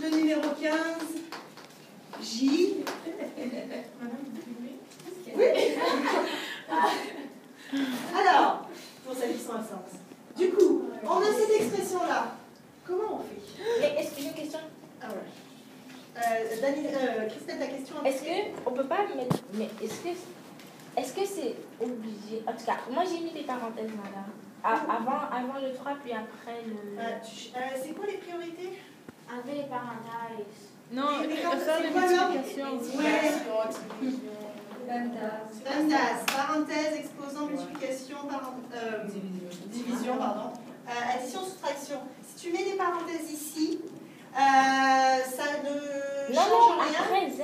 le numéro 15, J. Oui. Alors, pour celles qui sont absentes. Du coup, on a cette expression-là. Comment on fait? Est-ce que j'ai une question? Ah ouais. Christelle, ta question? Est-ce qu'on peut pas mettre... Mais est-ce que c'est obligé? En tout cas, moi j'ai mis des parenthèses, madame. Avant le 3, puis après le... c'est quoi les priorités? Avec les parenthèses. Non, Et faire les c'est quoi, multiplications. Landas, parenthèse, exposant, multiplication, division, pardon. Addition, soustraction. Si tu mets des parenthèses ici, ça ne change rien. Après Z.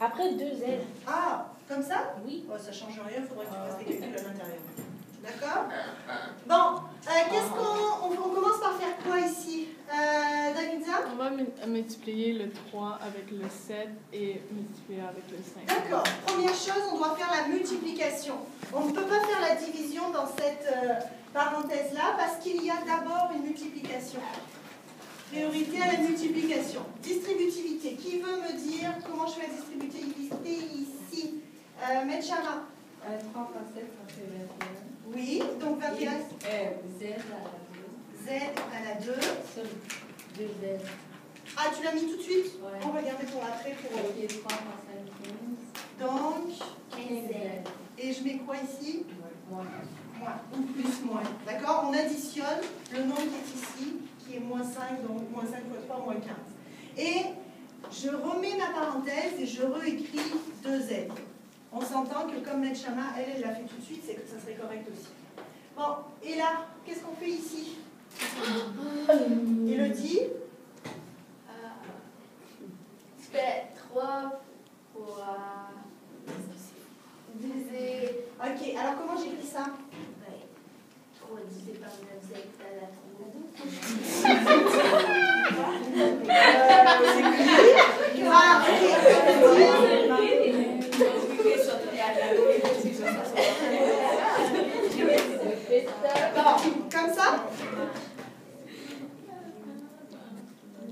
Après 2 Z. Ah, comme ça? Oui. Oh, ça ne change rien, il faudrait que tu fasses des calculs à l'intérieur. D'accord? Bon, qu'est-ce qu'on commence par faire quoi ici? Davidza? On va multiplier le 3 avec le 7 et multiplier avec le 5. D'accord. Première chose, on doit faire la multiplication. On ne peut pas faire la division dans cette parenthèse-là parce qu'il y a d'abord une multiplication. Priorité à la multiplication. Distributivité. Qui veut me dire comment je fais la distributivité ici? Medchama. 3 fois 7, ça fait 21. Oui, donc 21. Z à la 2. Z à la 2. Sur 2 Z. Ah, tu l'as mis tout de suite? Ouais. On va garder pour après. Ok, 3 fois 5, 15. Donc, 15 Z. et je mets quoi ici? Moins. Moins, ou plus moins. D'accord? On additionne le nombre qui est ici, qui est moins 5, donc moins 5 fois 3, moins 15. Et je remets ma parenthèse et je réécris 2Z. On s'entend que comme Medchama, elle l'a fait tout de suite, c'est que ça serait correct aussi. Bon, et là, qu'est-ce qu'on fait ici? Élodie? Tu fais 3 fois... divisé... Ok, alors comment j'écris ça? 3 divisé par 9, Z à la 3. Comme ça?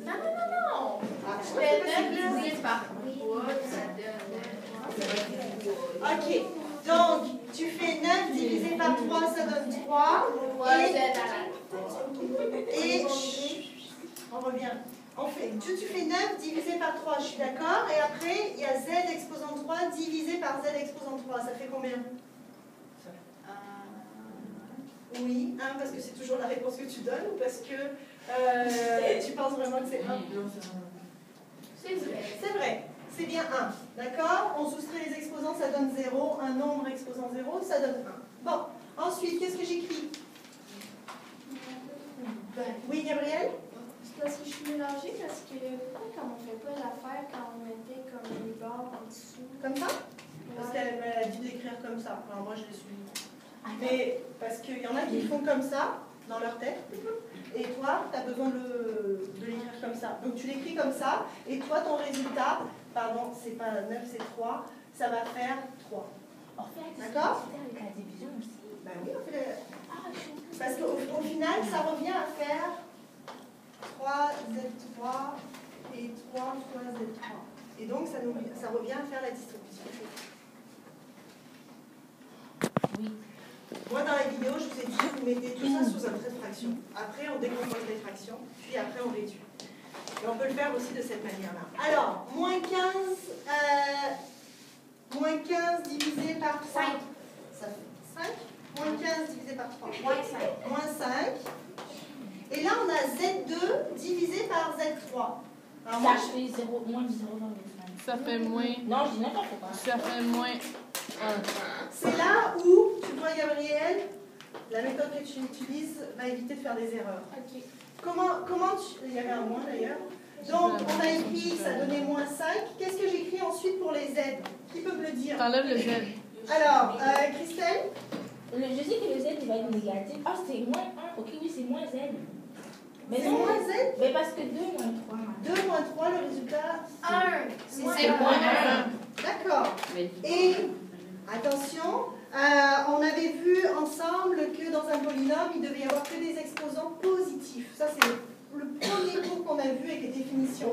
Non. Je fais 9 divisé par 3, ça donne... Ok, donc tu fais 9 divisé par 3, ça donne 3. Et on revient. Tu fais 9 divisé par 3, je suis d'accord. Et après, il y a Z exposant 3 divisé par Z exposant 3. Ça fait combien? Oui, 1 parce que c'est toujours la réponse que tu donnes ou parce que tu penses vraiment que c'est 1? C'est vrai. C'est vrai, c'est bien 1. D'accord? On soustrait les exposants, ça donne 0. Un nombre exposant 0, ça donne 1. Bon, ensuite, qu'est-ce que j'écris? Oui, Gabriel? C'est parce que je suis mélangée, parce que pourquoi quand on ne fait pas l'affaire, quand on mettait comme les bords en dessous? Comme ça? Parce qu'elle m'a dit d'écrire comme ça. Alors moi, je l'ai suivi. Mais parce qu'il y en a qui font comme ça, dans leur tête, et toi, tu as besoin de l'écrire comme ça. Donc tu l'écris comme ça, et toi, ton résultat, pardon, c'est pas 9, c'est 3, ça va faire 3. D'accord? Avec la division aussi. Ben oui, on fait parce qu'au final, ça revient à faire 3Z3 et 3 fois Z3. Et donc, ça revient à faire la distribution. Oui. Moi, dans la vidéo, je vous ai dit, vous mettez tout ça sous un trait de fraction. Après, on décompose les fractions, puis après, on réduit. Et on peut le faire aussi de cette manière-là. Alors, moins 15 divisé par 5. Ça fait 5. Moins 15 divisé par 3. Moins 5. Moins 5. Et là, on a Z2 divisé par Z3. Alors, moi, Ça fait 0, moins 0 dans le 5. Ça fait moins... Non, je dis n'importe quoi. Ça fait moins 1. c'est là où, tu vois, Gabriel, la méthode que tu utilises va éviter de faire des erreurs. Ok. Comment tu... Il y avait un moins d'ailleurs. Donc, on a écrit, ça donnait moins 5. Qu'est-ce que j'écris ensuite pour les Z? Qui peut me le dire? T'enlèves le Z. Alors, Christelle? Je sais que le Z il va être négatif. Ah, c'est moins 1. Ok, oui, c'est moins Z. Mais C'est non, moins Z? mais parce que 2 moins 3. 2 moins 3, le résultat? 1. C'est moins 1. D'accord. Et, attention, on avait vu ensemble que dans un polynôme, il devait y avoir que des exposants positifs. Ça, c'est le premier cours qu'on a a vu avec les définitions.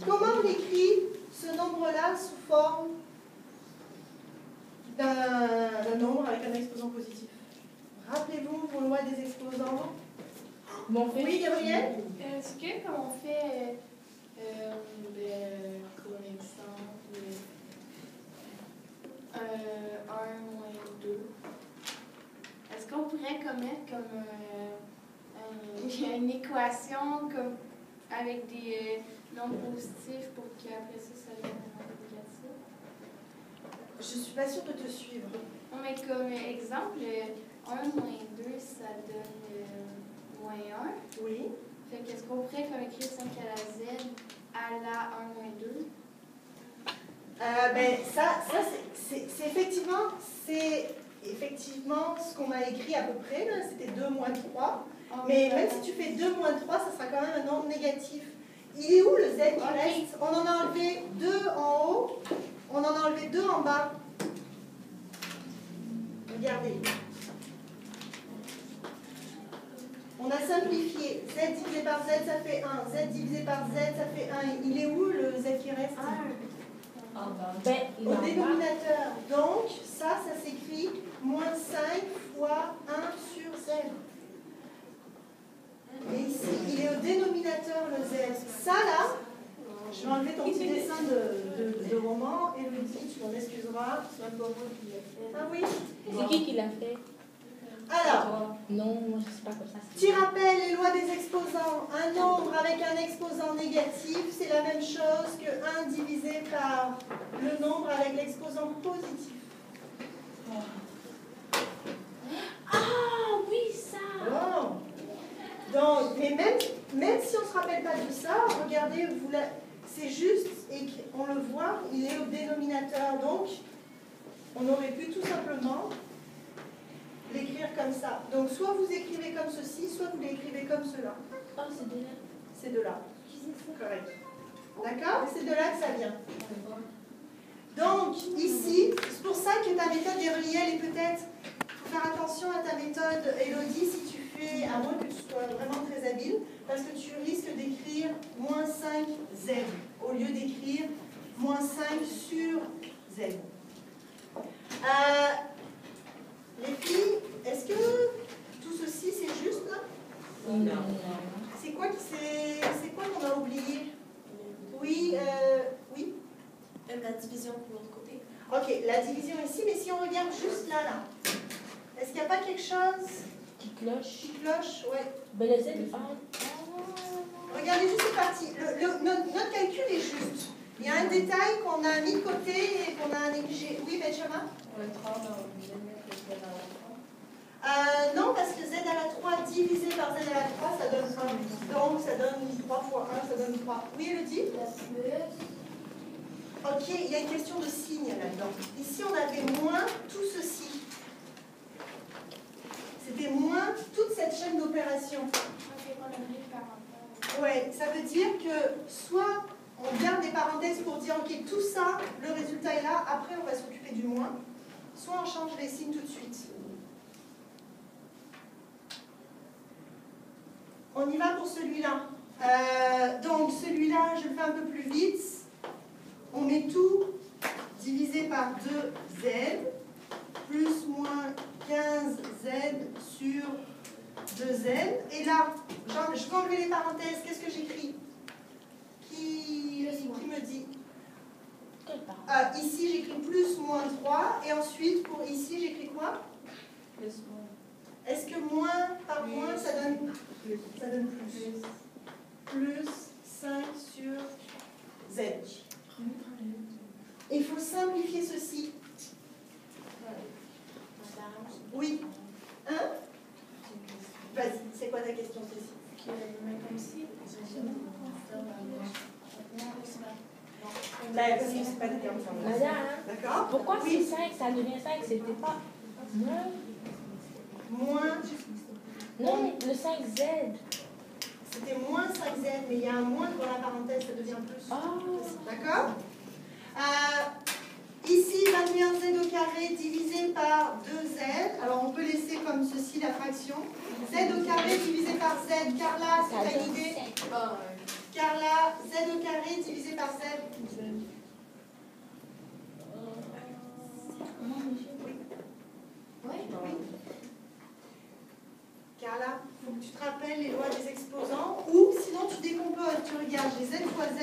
Comment on écrit ce nombre-là sous forme d'un nombre avec un exposant positif? Rappelez-vous vos lois des exposants. Oui, Gabriel? Est-ce que, comme on fait, comme exemple, 1 moins 2, est-ce qu'on pourrait commettre comme une équation comme, avec des nombres positifs pour qu'après ça devienne un nombre négatif? Je ne suis pas sûre de te suivre. Non, mais comme exemple, 1 moins 2, ça donne moins 1. Oui. Fait qu'est-ce qu'on pourrait comme écrire 5 à la z à la 1 moins 2? C'est effectivement ce qu'on a écrit à peu près, là, c'était 2 moins 3. Mais même si tu fais 2 moins 3, ça sera quand même un nombre négatif. Il est où le z qui reste? On en a enlevé 2 en haut, on en a enlevé 2 en bas. Regardez. On a simplifié. Z divisé par z, ça fait 1. Z divisé par z, ça fait 1. Il est où le z qui reste? Au dénominateur. Donc, ça s'écrit moins 5 fois 1 sur z. Et ici, il est au dénominateur, le z. Ça, là, je vais enlever ton petit dessin de roman. Élodie, tu m'en excuseras. Ah oui? C'est qui l'a fait? Alors, non, moi je ne sais pas comme ça. Tu rappelles les lois des exposants. Un nombre avec un exposant négatif, c'est la même chose que 1 divisé par le nombre avec l'exposant positif. Ah oui, ça. Oh. Donc, mais même si on ne se rappelle pas de ça, regardez, c'est juste, et on le voit, il est au dénominateur. Donc, on aurait pu tout simplement l'écrire comme ça. Donc, soit vous écrivez comme ceci, soit vous l'écrivez comme cela. Oh, c'est de là. C'est de là. Correct. D'accord? C'est de là que ça vient. Donc, ici, c'est pour ça que ta méthode Gabriel est peut-être... Il faut faire attention à ta méthode, Élodie, si tu fais, à moins que tu sois vraiment très habile, parce que tu risques d'écrire moins 5z au lieu d'écrire moins 5 sur z. Les filles, est-ce que tout ceci c'est juste là? Non. C'est quoi qu'on a oublié? Oui, oui. La division pour l'autre côté. Ok, la division ici, mais si on regarde juste là, est-ce qu'il n'y a pas quelque chose Qui cloche. qui cloche? Ouais. Ben le Z. Regardez juste cette partie. Notre calcul est juste. Il y a un détail qu'on a mis de côté et qu'on a négligé. Oui, Benjamin? Le 3, on est obligé de mettre le z à la 3. Non, parce que z à la 3 divisé par z à la 3, ça donne 1. Donc, ça donne 3 fois 1, ça donne 3. Oui, Elodie? Ok, il y a une question de signe là-dedans. Ici, on avait moins tout ceci. C'était moins toute cette chaîne d'opérations. Ouais, ça veut dire que soit on garde des parenthèses pour dire ok, tout ça, le résultat est là, après on va s'occuper du moins, soit on change les signes tout de suite. On y va pour celui-là. Donc celui-là, je le fais un peu plus vite. On met tout divisé par 2z, plus moins 15z sur 2z. Et là, je peux enlever les parenthèses. Qu'est-ce que j'écris? Qui me dit? Ici, j'écris plus moins 3. Et ensuite, pour ici, j'écris quoi? Plus moins. Est-ce que moins par moins, ça donne plus? Plus 5 sur z. Il faut simplifier ceci. Oui. Hein? Vas-y, c'est quoi ta question, Cécile? Comme si. Parce que c'est pas des termes formules. Madame, D'accord? pourquoi Oui. c'est 5, ça devient 5, c'était pas moins? Moins. Non, le 5Z. C'était moins 5z, mais il y a un moins dans la parenthèse, ça devient plus. Oh. D'accord? Ici, 21z au carré divisé par 2z. Alors, on peut laisser comme ceci la fraction. Z au carré divisé par z. Carla, est-ce que tu as une idée? Carla, regarde, j'ai z fois z.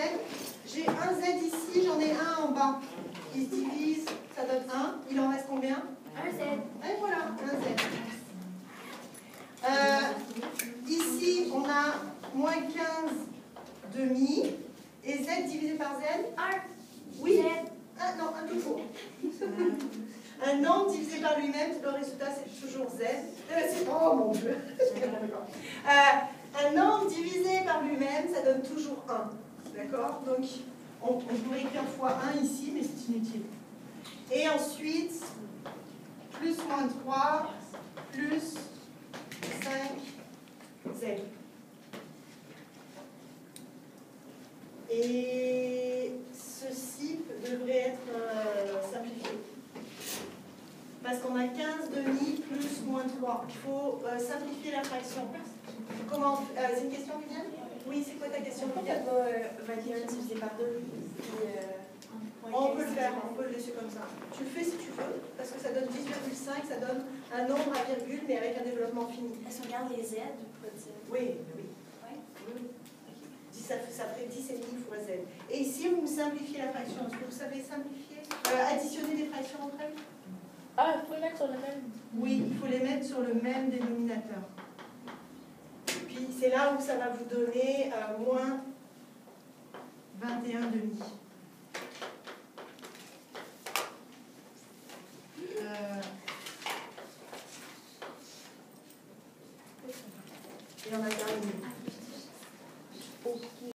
J'ai un z ici, j'en ai un en bas. Il se divise, ça donne 1. Il en reste combien? Un Z. Et voilà, un z. Ici, on a moins 15 demi. Et z divisé par z? 1. Oui. Z. Non, un tout court. Un nombre divisé par lui-même, le résultat c'est toujours z. Oh mon Dieu. Un nombre divisé par lui-même, ça donne toujours 1. D'accord? Donc, on pourrait écrire fois 1 ici, mais c'est inutile. Et ensuite, plus moins 3, plus 5z. Et ceci devrait être simplifié. Parce qu'on a 15 demi plus moins 3. Il faut simplifier la fraction. Comment c'est une question, Viviane? Oui, c'est quoi ta question? Il n'y a pas 21 divisé par 2. On peut le faire, on peut le laisser comme ça. Tu le fais si tu veux, parce que ça donne 10,5, ça donne un nombre à virgule, mais avec un développement fini. Est-ce qu'on regarde les Z ou pas de Z? Oui, oui. Ça ferait 10,5 fois z. Et ici, vous simplifiez la fraction. Est-ce que vous savez simplifier? Additionner des fractions entre elles? Ah, il faut les mettre sur le même. Oui, il faut les mettre sur le même dénominateur. Puis c'est là où ça va vous donner moins